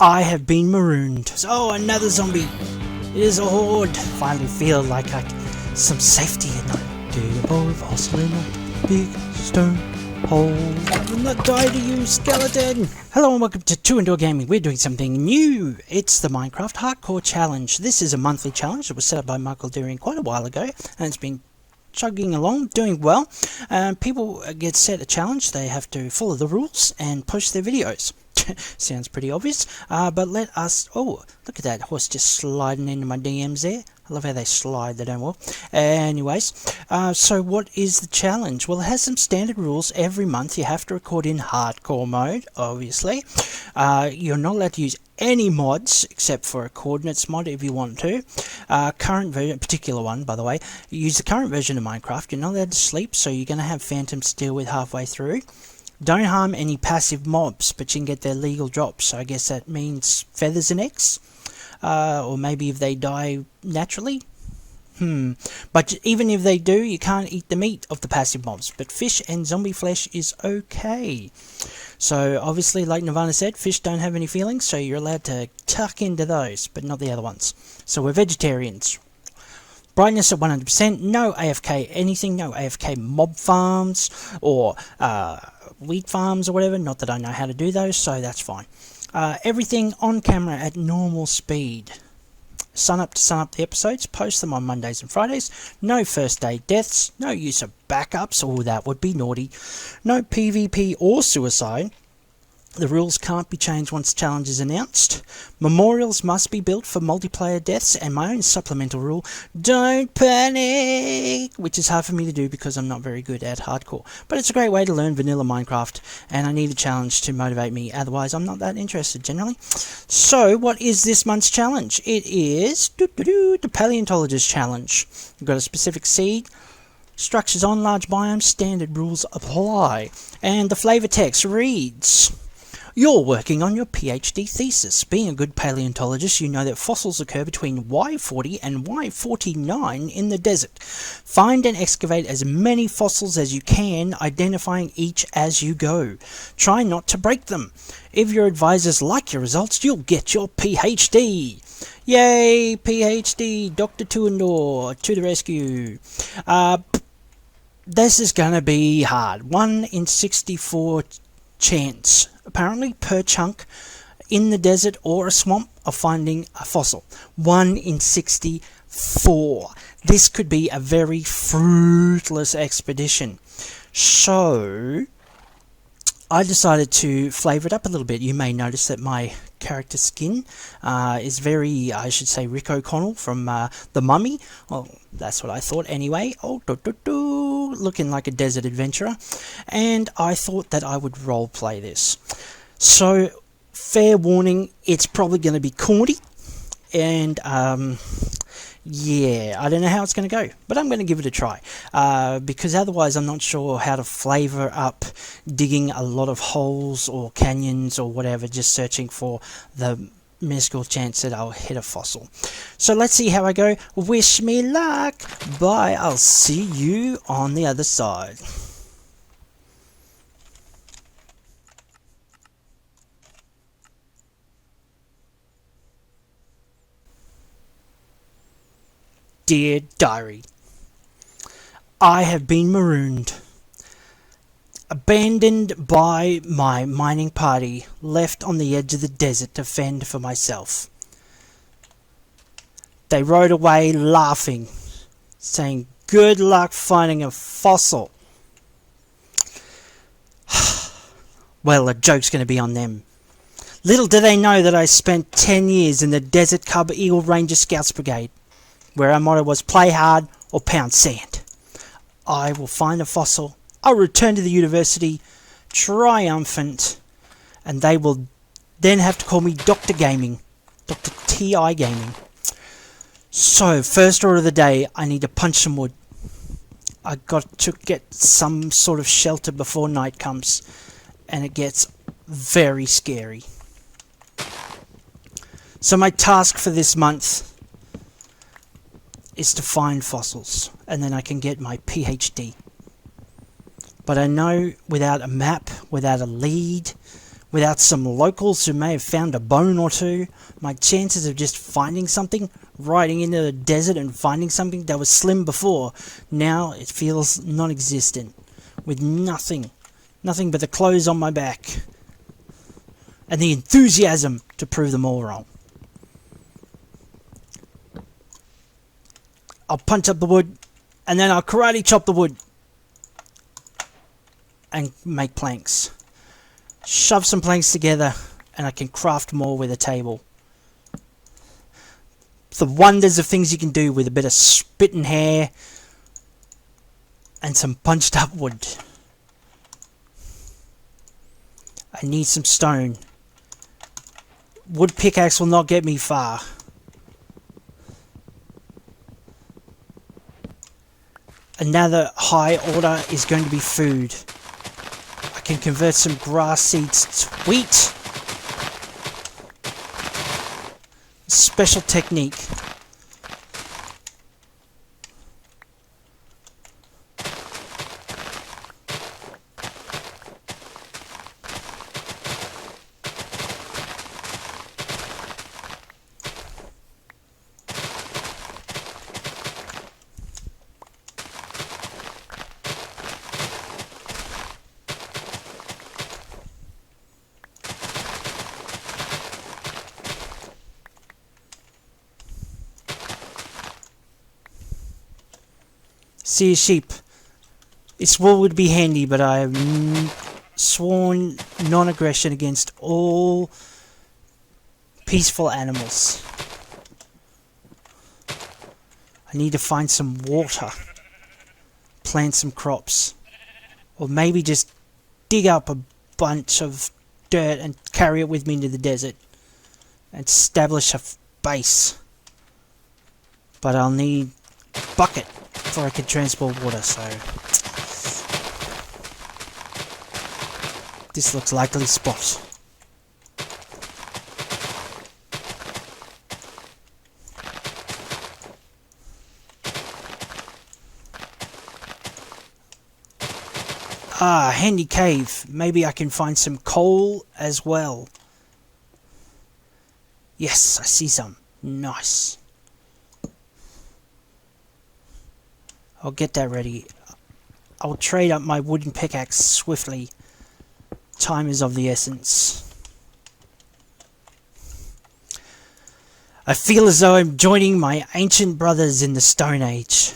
I have been marooned. Oh, another zombie. It is a horde. Finally feel like some safety at night. Dear boy, fossil in a big stone hole. I will not die to you, skeleton. Hello and welcome to 2 Indoor Gaming. We're doing something new. It's the Minecraft Hardcore Challenge. This is a monthly challenge that was set up by Michael Deering quite a while ago, and it's been chugging along, doing well. People get set a challenge. They have to follow the rules and post their videos. Sounds pretty obvious, but let us... Oh, look at that horse just sliding into my DMs there. I love how they slide, they don't walk. Anyways, so what is the challenge? Well, it has some standard rules. Every month you have to record in hardcore mode, obviously. You're not allowed to use any mods except for a coordinates mod if you want to. Current version, particular one by the way, use the current version of Minecraft. You're not allowed to sleep, so you're going to have phantoms to deal with halfway through. Don't harm any passive mobs, but you can get their legal drops. So I guess that means feathers and eggs. Or maybe if they die naturally. But even if they do, you can't eat the meat of the passive mobs. But fish and zombie flesh is okay. So obviously, like Nirvana said, fish don't have any feelings, so you're allowed to tuck into those, but not the other ones. So we're vegetarians. Brightness at 100%, no AFK anything, no AFK mob farms, or wheat farms or whatever. Not that I know how to do those, so that's fine. Everything on camera at normal speed. Sun up to sun up the episodes, post them on Mondays and Fridays. No first day deaths, no use of backups, oh that would be naughty. No PvP or suicide. The rules can't be changed once the challenge is announced. Memorials must be built for multiplayer deaths, and my own supplemental rule, don't panic, which is hard for me to do because I'm not very good at hardcore. But it's a great way to learn vanilla Minecraft, and I need a challenge to motivate me, otherwise I'm not that interested generally. So, what is this month's challenge? It is the Paleontologist challenge. You've got a specific seed. Structures on large biomes, standard rules apply. And the flavor text reads... You're working on your Ph.D. thesis. Being a good paleontologist, you know that fossils occur between Y40 and Y49 in the desert. Find and excavate as many fossils as you can, identifying each as you go. Try not to break them. If your advisors like your results, you'll get your Ph.D. Yay, Ph.D. Dr. 2 Indoor, to the rescue. This is going to be hard. 1 in 64 chance, apparently, per chunk in the desert or a swamp of finding a fossil. 1 in 64. This could be a very fruitless expedition. So, I decided to flavour it up a little bit. You may notice that my character skin is very, I should say, Rick O'Connell from The Mummy. Well, that's what I thought anyway. Oh, looking like a desert adventurer. And I thought that I would roleplay this. So, fair warning, it's probably going to be corny. And, yeah, I don't know how it's going to go, but I'm going to give it a try, because otherwise I'm not sure how to flavour up digging a lot of holes or canyons or whatever, just searching for the minuscule chance that I'll hit a fossil. So let's see how I go. Wish me luck. Bye. I'll see you on the other side. Dear Diary, I have been marooned, abandoned by my mining party, left on the edge of the desert to fend for myself. They rode away laughing, saying, "Good luck finding a fossil." Well, the joke's going to be on them. Little do they know that I spent 10 years in the Desert Cub Eagle Ranger Scouts Brigade, where our motto was play hard or pound sand. I will find a fossil, I'll return to the university, triumphant, and they will then have to call me Dr. Gaming, Dr. T.I. Gaming. So, first order of the day, I need to punch some wood. I got to get some sort of shelter before night comes, and it gets very scary. So my task for this month is to find fossils, and then I can get my Ph.D. But I know without a map, without a lead, without some locals who may have found a bone or two, my chances of just finding something, riding into the desert and finding something that was slim before, now it feels non-existent, with nothing but the clothes on my back, and the enthusiasm to prove them all wrong. I'll punch up the wood, and then I'll karate chop the wood, and make planks. Shove some planks together, and I can craft more with a table. The wonders of things you can do with a bit of spit and hair, and some punched up wood. I need some stone. Wood pickaxe will not get me far. Another high order is going to be food. I can convert some grass seeds to wheat. Special technique. See a sheep. Its wool would be handy, but I have sworn non-aggression against all peaceful animals. I need to find some water, plant some crops, or maybe just dig up a bunch of dirt and carry it with me into the desert and establish a base. But I'll need a bucket before I can transport water, so this looks likely spot. Ah, handy cave. Maybe I can find some coal as well. Yes, I see some. Nice. I'll get that ready. I'll trade up my wooden pickaxe swiftly. Time is of the essence. I feel as though I'm joining my ancient brothers in the Stone Age.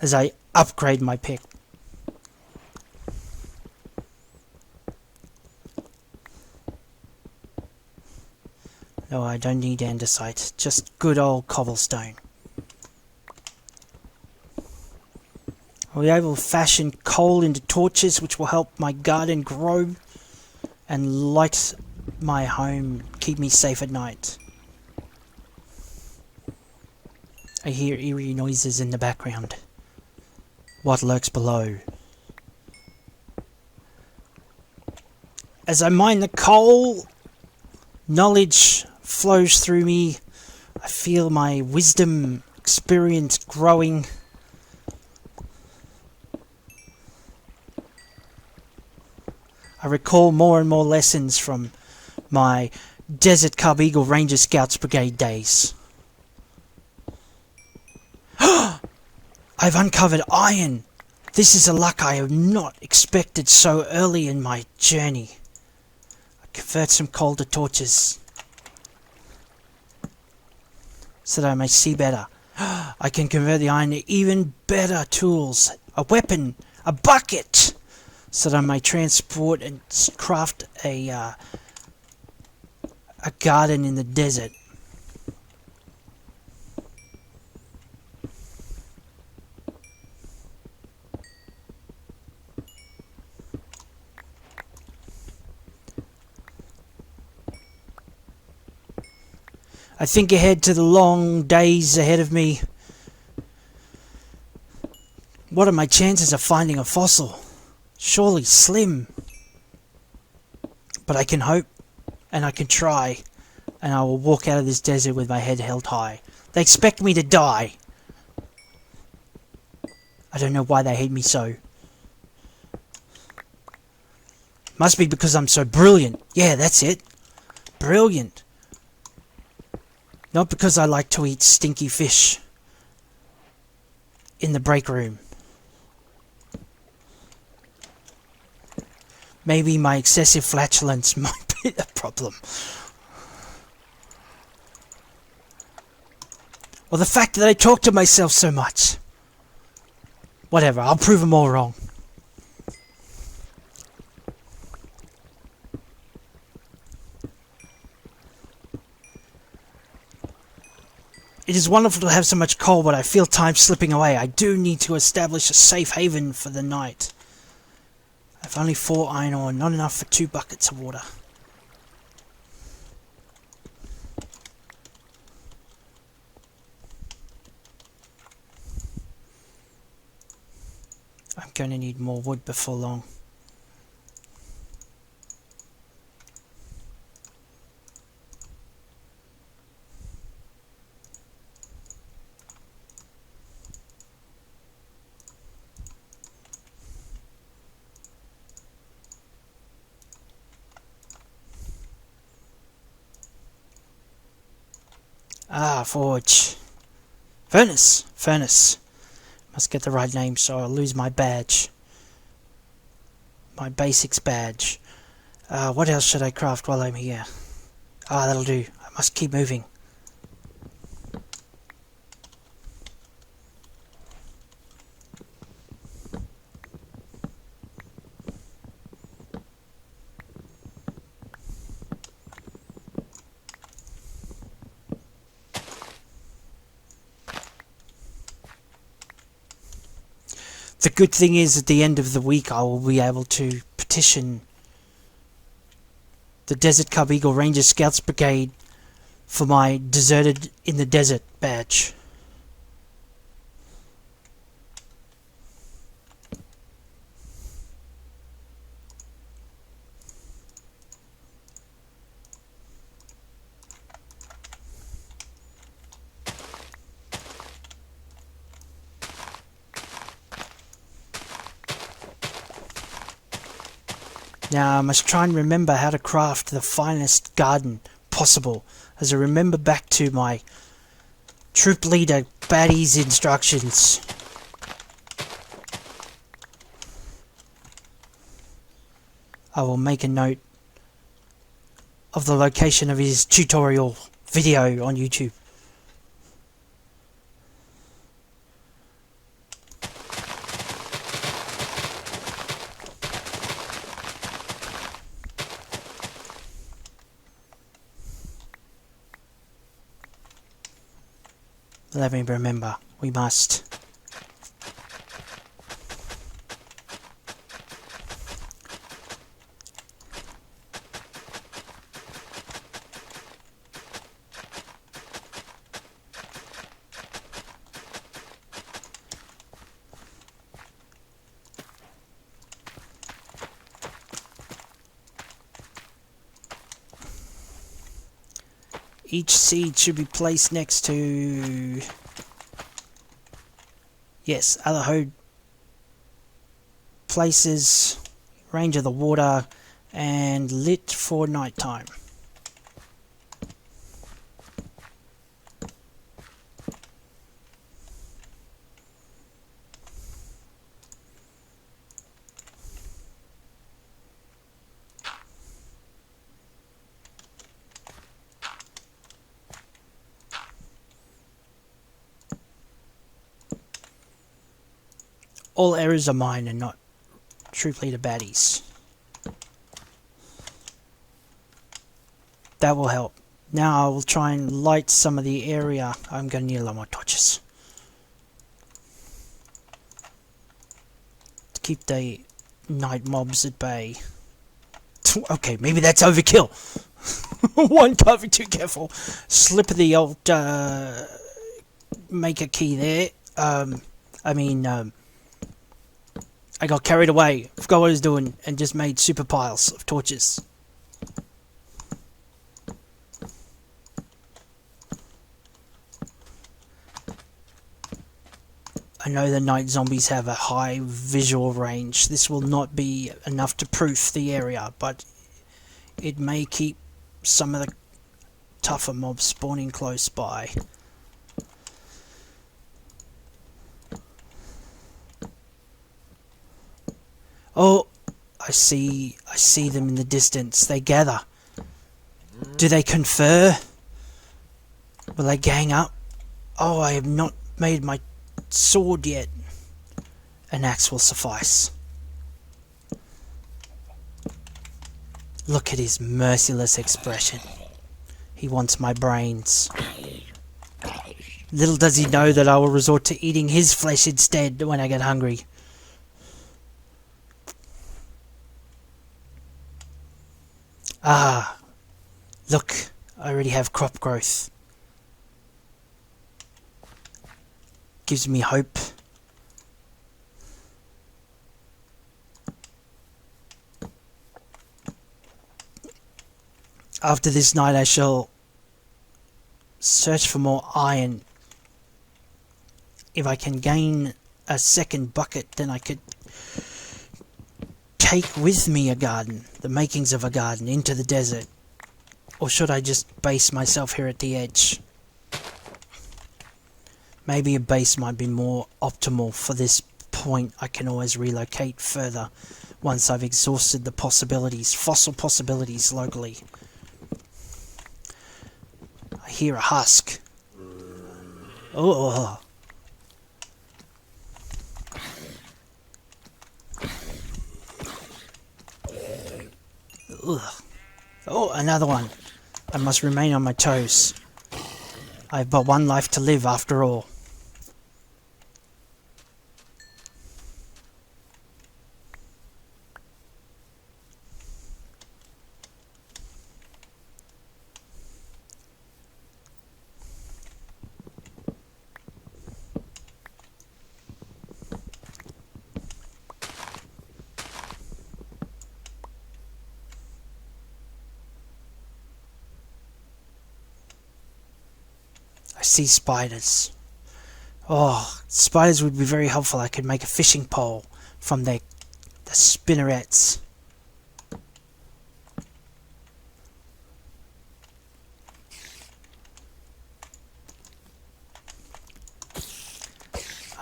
As I upgrade my pick. No, I don't need andesite, just good old cobblestone. I'll be able to fashion coal into torches, which will help my garden grow and light my home, keep me safe at night. I hear eerie noises in the background. What lurks below? As I mine the coal, knowledge flows through me. I feel my wisdom, experience growing. I recall more and more lessons from my Desert Cub Eagle Ranger Scouts Brigade days. I've uncovered iron. This is a luck I have not expected so early in my journey. I convert some coal to torches so that I may see better. I can convert the iron to even better tools. A weapon, a bucket, so that I may transport and craft a garden in the desert. I think ahead to the long days ahead of me. What are my chances of finding a fossil? Surely slim. But I can hope, and I can try, and I will walk out of this desert with my head held high. They expect me to die. I don't know why they hate me so. Must be because I'm so brilliant. Yeah, that's it. Brilliant. Not because I like to eat stinky fish in the break room. Maybe my excessive flatulence might be a problem. Or the fact that I talk to myself so much. Whatever, I'll prove them all wrong. It is wonderful to have so much coal, but I feel time slipping away. I do need to establish a safe haven for the night. I've only 4 iron ore, not enough for 2 buckets of water. I'm going to need more wood before long. Ah, forge. Furnace. Furnace. Must get the right name so I'll lose my badge. My basics badge. What else should I craft while I'm here? Ah, that'll do. I must keep moving. The good thing is, at the end of the week, I will be able to petition the Desert Cub Eagle Ranger Scouts Brigade for my Deserted in the Desert badge. Now I must try and remember how to craft the finest garden possible, as I remember back to my troop leader Batty's instructions. I will make a note of the location of his tutorial video on YouTube. Let me remember, we must. Each seed should be placed next to, yes, other hode places, range of the water, and lit for nighttime. All errors are mine and not troop leader Batty's. That will help. Now I will try and light some of the area. I'm going to need a lot more torches to keep the night mobs at bay. Okay, maybe that's overkill. One, can't be too careful. Slip the old make a key there. I got carried away, forgot what I was doing, and just made super piles of torches. I know the night zombies have a high visual range. This will not be enough to proof the area, but it may keep some of the tougher mobs spawning close by. Oh, I see them in the distance. They gather. Do they confer? Will they gang up? Oh, I have not made my sword yet. An axe will suffice. Look at his merciless expression. He wants my brains. Little does he know that I will resort to eating his flesh instead when I get hungry. Ah, look, I already have crop growth. Gives me hope. After this night I shall search for more iron. If I can gain a second bucket, then I could take with me a garden, the makings of a garden, into the desert. Or should I just base myself here at the edge? Maybe a base might be more optimal for this point. I can always relocate further once I've exhausted the possibilities, fossil possibilities locally. I hear a husk. Oh. Ugh. Oh, another one. I must remain on my toes. I have but one life to live after all. I see spiders. Oh, spiders would be very helpful. I could make a fishing pole from the spinnerets.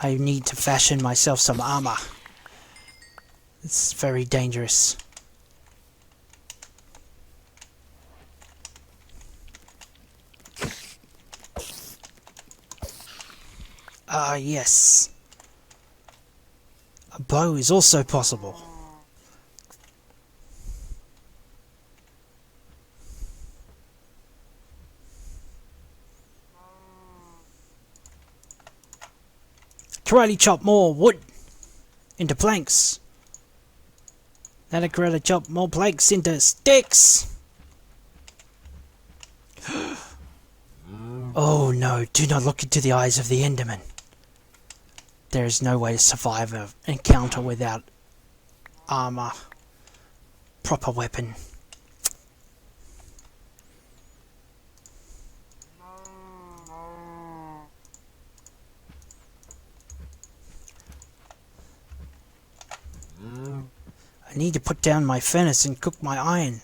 I need to fashion myself some armor. It's very dangerous. Ah, yes. A bow is also possible. Karate chop more wood into planks. Then I karate chop more planks into sticks. Oh no, do not look into the eyes of the Enderman. There is no way to survive an encounter without armor, proper weapon. I need to put down my furnace and cook my iron.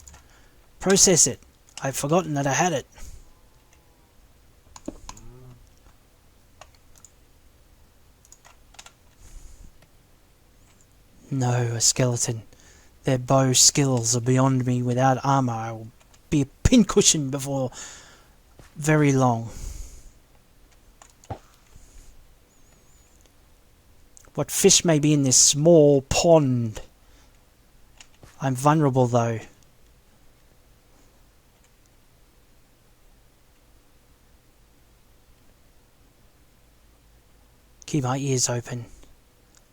Process it. I've forgotten that I had it. No, a skeleton. Their bow skills are beyond me. Without armor, I will be a pincushion before very long. What fish may be in this small pond? I'm vulnerable though. Keep my ears open.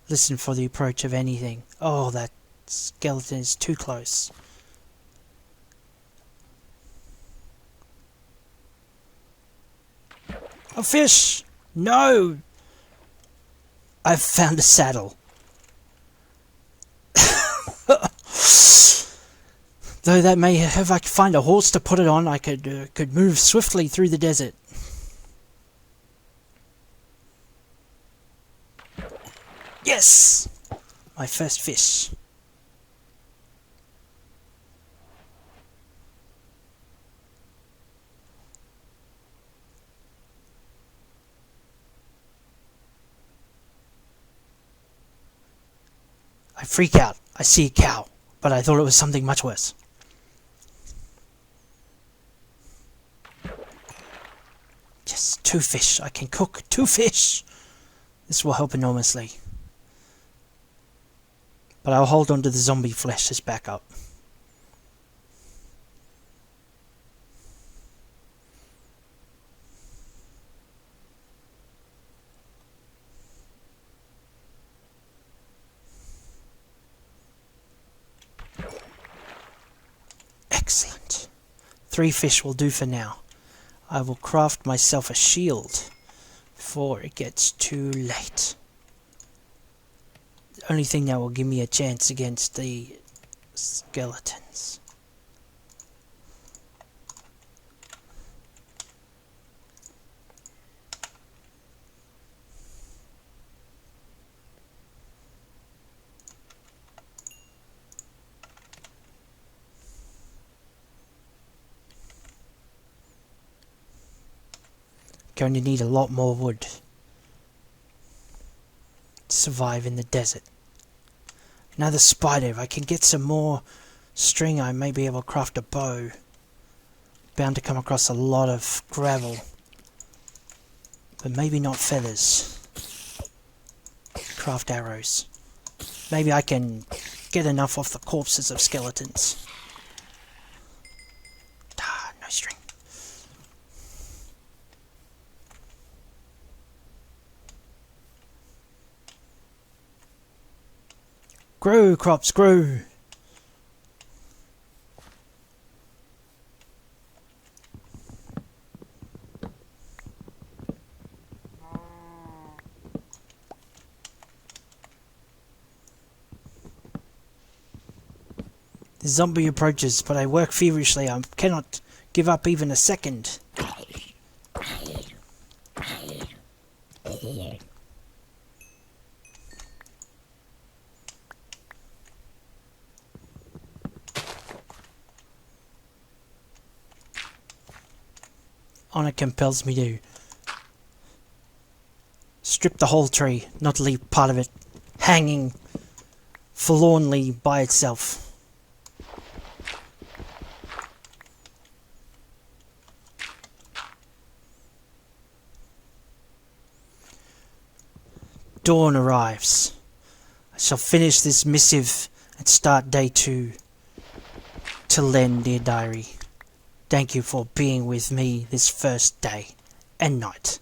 Listen for the approach of anything. Oh, that skeleton is too close. A fish! No! I've found a saddle. Though that may, if I could find a horse to put it on, I could move swiftly through the desert. Yes! My first fish. I freak out. I see a cow, but I thought it was something much worse. Yes, 2 fish. I can cook 2 fish. This will help enormously. But I'll hold on to the zombie flesh as backup. Excellent. 3 fish will do for now. I will craft myself a shield before it gets too late. The only thing that will give me a chance against the skeletons. Going to need a lot more wood to survive in the desert. Another spider. If I can get some more string, I may be able to craft a bow. Bound to come across a lot of gravel, but maybe not feathers. Craft arrows. Maybe I can get enough off the corpses of skeletons. Ah, no string. Grow, crops, grow! The zombie approaches, but I work feverishly. I cannot give up even a second. Honor compels me to strip the whole tree, not leave part of it hanging forlornly by itself. Dawn arrives. I shall finish this missive and start day 2. Till then, dear diary, thank you for being with me this first day and night.